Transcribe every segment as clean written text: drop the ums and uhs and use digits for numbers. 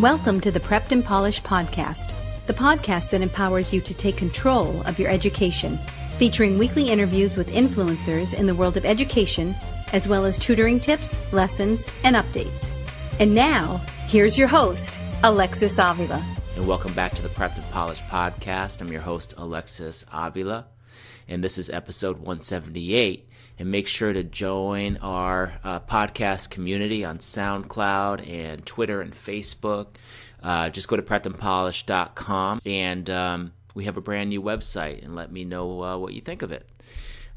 Welcome to the Prepped and Polished podcast, the podcast that empowers you to take control of your education, featuring weekly interviews with influencers in the world of education, as well as tutoring tips, lessons, and updates. And now, here's your host, Alexis Avila. And welcome back to the Prepped and Polished podcast. I'm your host, Alexis Avila, and this is episode 178. And make sure to join our podcast community on SoundCloud and Twitter and Facebook. Just go to prepkedandpolished.com, and we have a brand new website, and let me know what you think of it.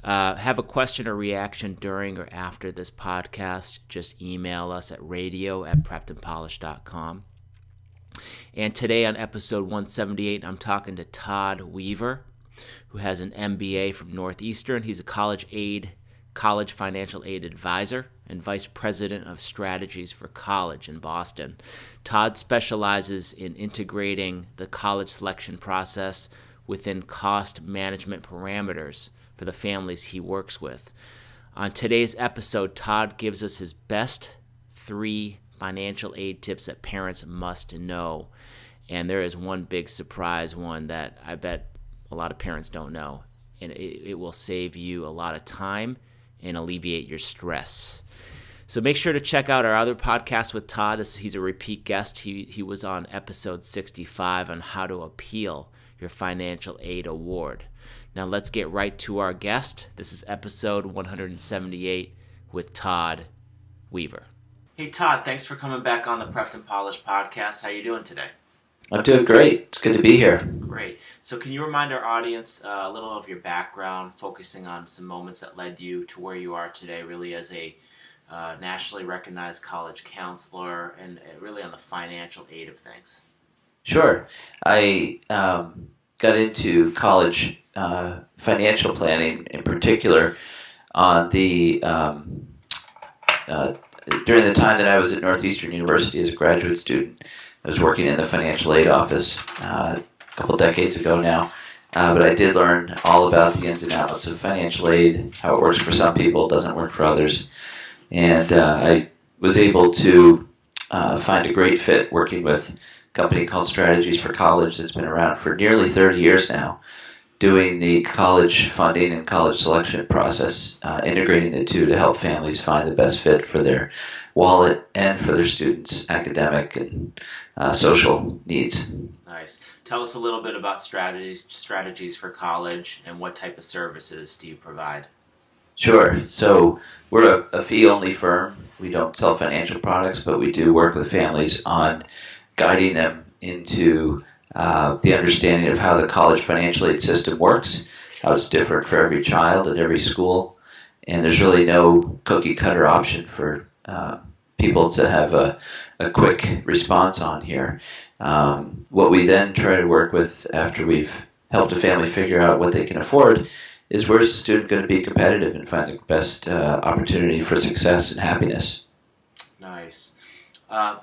Have a question or reaction during or after this podcast, just email us at radio@prepkedandpolished.com. And today on episode 178, I'm talking to Todd Weaver, who has an MBA from Northeastern. He's a college financial aid advisor and vice president of strategies for college in Boston. Todd specializes in integrating the college selection process within cost management parameters for the families he works with. On today's episode, Todd gives us his best 3 financial aid tips that parents must know. And there is one big surprise one that I bet a lot of parents don't know. And it will save you a lot of time and alleviate your stress. So make sure to check out our other podcast with Todd. He's a repeat guest. He was on episode 65 on how to appeal your financial aid award. Now let's get right to our guest. This is episode 178 with Todd Weaver. Hey Todd, thanks for coming back on the Prepped and Polished podcast. How are you doing today? I'm doing great. It's good to be here. Great. So can you remind our audience a little of your background, focusing on some moments that led you to where you are today, really as a nationally recognized college counselor, and really on the financial aid of things? Sure. I got into college financial planning in particular on the during the time that I was at Northeastern University as a graduate student. I was working in the financial aid office a couple decades ago now, but I did learn all about the ins and outs of financial aid, how it works for some people, doesn't work for others, and I was able to find a great fit working with a company called Strategies for College that's been around for nearly 30 years now, doing the college funding and college selection process, integrating the two to help families find the best fit for their wallet and for their students' academic and social needs. Nice. Tell us a little bit about strategies for college, and what type of services do you provide? Sure. So we're a fee-only firm. We don't sell financial products, but we do work with families on guiding them into the understanding of how the college financial aid system works, how it's different for every child at every school, and there's really no cookie-cutter option for people to have a quick response on here. What we then try to work with after we've helped a family figure out what they can afford is where's the student going to be competitive and find the best opportunity for success and happiness. Nice.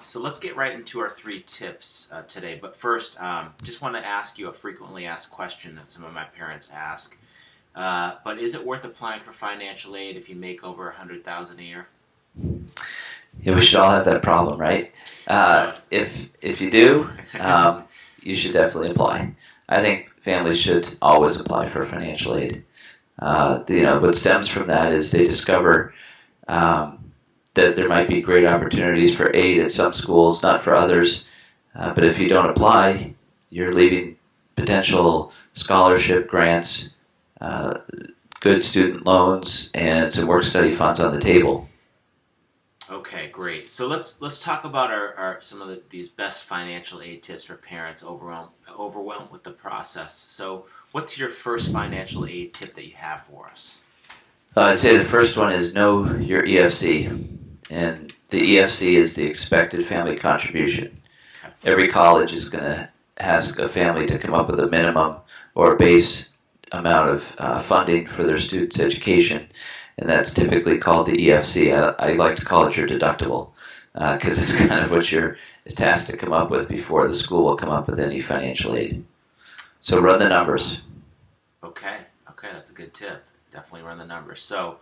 So let's get right into our 3 tips today. But first, just want to ask you a frequently asked question that some of my parents ask. But is it worth applying for financial aid if you make over $100,000 a year? Yeah, we should all have that problem, right? If you do, you should definitely apply. I think families should always apply for financial aid. What stems from that is they discover that there might be great opportunities for aid at some schools, not for others. But if you don't apply, you're leaving potential scholarship grants, good student loans, and some work-study funds on the table. Okay, great. So let's talk about our some of these best financial aid tips for parents overwhelmed with the process. So what's your first financial aid tip that you have for us? I'd say the first one is know your EFC, and the EFC is the expected family contribution. Okay. Every college is going to ask a family to come up with a minimum or base amount of funding for their students' education, and that's typically called the EFC. I like to call it your deductible because it's kind of what you're tasked to come up with before the school will come up with any financial aid. So run the numbers. Okay, that's a good tip. Definitely run the numbers. So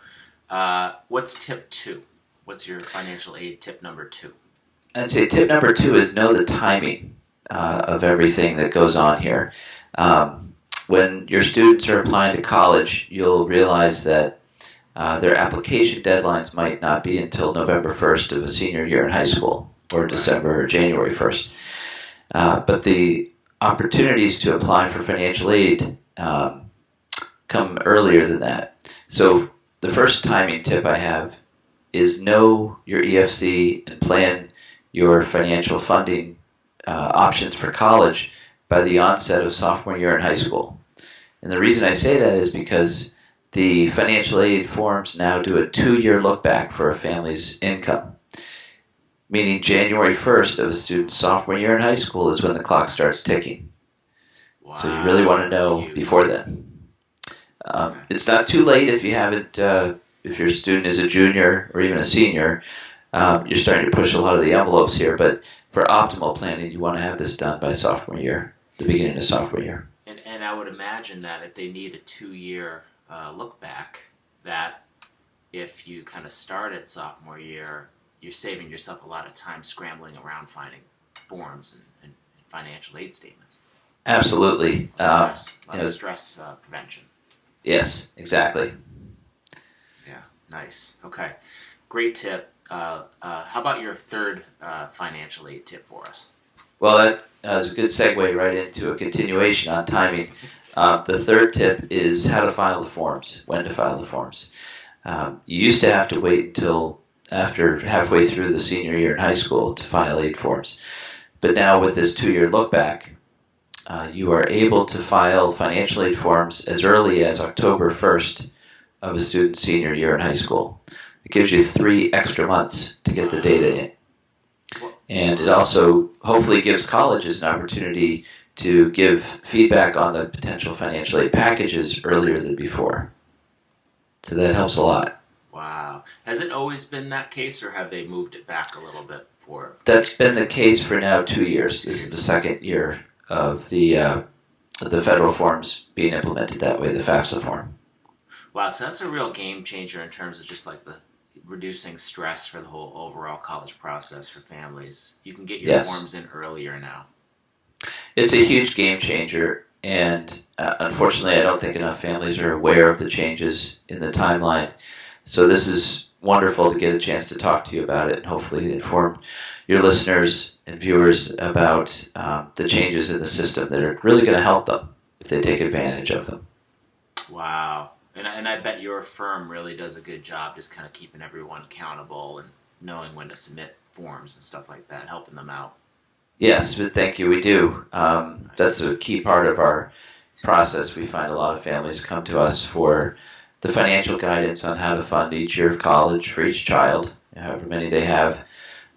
what's tip 2? What's your financial aid tip number 2? I'd say tip number 2 is know the timing of everything that goes on here. When your students are applying to college, you'll realize that their application deadlines might not be until November 1st of a senior year in high school, or December or January 1st. But the opportunities to apply for financial aid come earlier than that. So the first timing tip I have is know your EFC and plan your financial funding options for college by the onset of sophomore year in high school. And the reason I say that is because the financial aid forms now do a 2-year look back for a family's income, meaning January 1st of a student's sophomore year in high school is when the clock starts ticking. Wow, so you really want to know before then. It's not too late if you haven't, if your student is a junior or even a senior. You're starting to push a lot of the envelopes here, but for optimal planning, you want to have this done by sophomore year, the beginning of sophomore year. And I would imagine that if they need a 2-year look back, that if you kind of start at sophomore year, you're saving yourself a lot of time scrambling around finding forms and financial aid statements. Absolutely. A lot of stress prevention. Yes, exactly. Yeah, nice. Okay, great tip. How about your third financial aid tip for us? Well, that is a good segue right into a continuation on timing. The third tip is how to file the forms, when to file the forms. You used to have to wait until after halfway through the senior year in high school to file aid forms. But now with this 2-year look back, you are able to file financial aid forms as early as October 1st of a student's senior year in high school. It gives you 3 extra months to get the data in. And it also hopefully gives colleges an opportunity to give feedback on the potential financial aid packages earlier than before. So that helps a lot. Wow. Has it always been that case, or have they moved it back a little bit for? That's been the case for now 2 years. This is the second year of the federal forms being implemented that way, the FAFSA form. Wow, so that's a real game changer in terms of just like the reducing stress for the whole overall college process for families. You can get your forms in earlier now. It's a huge game changer, and unfortunately I don't think enough families are aware of the changes in the timeline. So this is wonderful to get a chance to talk to you about it and hopefully inform your listeners and viewers about the changes in the system that are really going to help them if they take advantage of them. Wow. And I bet your firm really does a good job just kind of keeping everyone accountable and knowing when to submit forms and stuff like that, helping them out. Yes, but thank you. We do. That's a key part of our process. We find a lot of families come to us for the financial guidance on how to fund each year of college for each child, however many they have,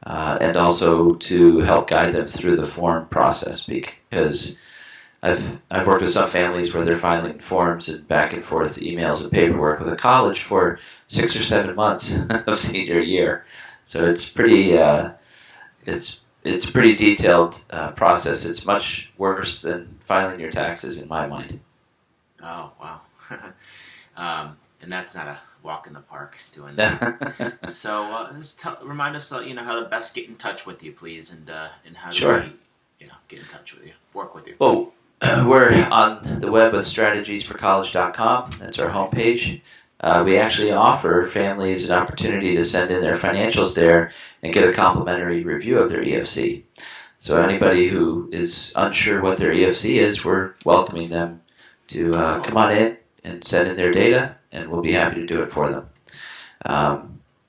and also to help guide them through the form process, because I've worked with some families where they're filing forms and back and forth emails and paperwork with a college for 6 or 7 months of senior year. So it's pretty it's a pretty detailed process. It's much worse than filing your taxes in my mind. Oh, wow. And that's not a walk in the park doing that. So just remind us, how to best get in touch with you, please, and how do we get in touch with you, work with you. Well, we're on the web with strategiesforcollege.com. That's our homepage. We actually offer families an opportunity to send in their financials there and get a complimentary review of their EFC. So anybody who is unsure what their EFC is, we're welcoming them to come on in and send in their data, and we'll be happy to do it for them.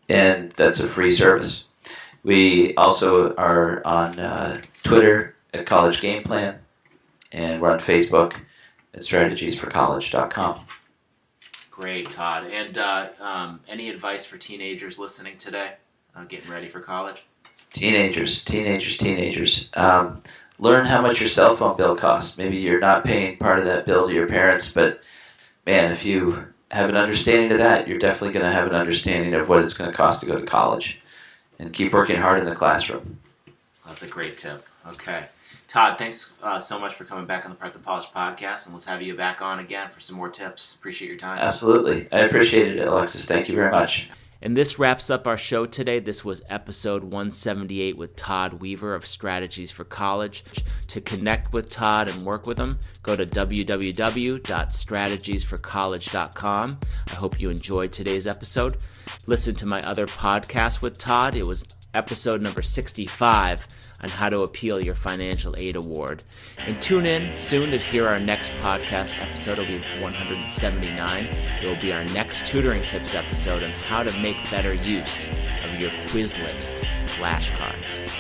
And that's a free service. We also are on Twitter at College Game Plan, and we're on Facebook at strategiesforcollege.com. Great, Todd. And any advice for teenagers listening today, getting ready for college? Teenagers. Learn how much your cell phone bill costs. Maybe you're not paying part of that bill to your parents, but man, if you have an understanding of that, you're definitely going to have an understanding of what it's going to cost to go to college. And keep working hard in the classroom. That's a great tip. Okay. Todd, thanks so much for coming back on the Prepped and Polished podcast, and let's have you back on again for some more tips. Appreciate your time. Absolutely. I appreciate it, Alexis. Thank you very much. And this wraps up our show today. This was episode 178 with Todd Weaver of Strategies for College. To connect with Todd and work with him, go to www.strategiesforcollege.com. I hope you enjoyed today's episode. Listen to my other podcast with Todd. It was episode number 65 on how to appeal your financial aid award. And tune in soon to hear our next podcast episode. It'll be 179. It will be our next tutoring tips episode on how to make better use of your Quizlet flashcards.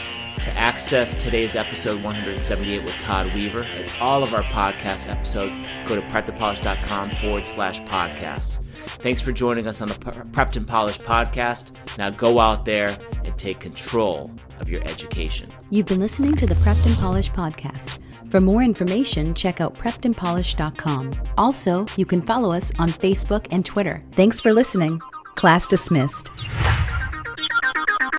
To access today's episode 178 with Todd Weaver and all of our podcast episodes, go to preppedandpolished.com/podcast. Thanks for joining us on the Prepped and Polished podcast. Now go out there and take control of your education. You've been listening to the Prepped and Polished podcast. For more information, check out preppedandpolished.com. Also, you can follow us on Facebook and Twitter. Thanks for listening. Class dismissed.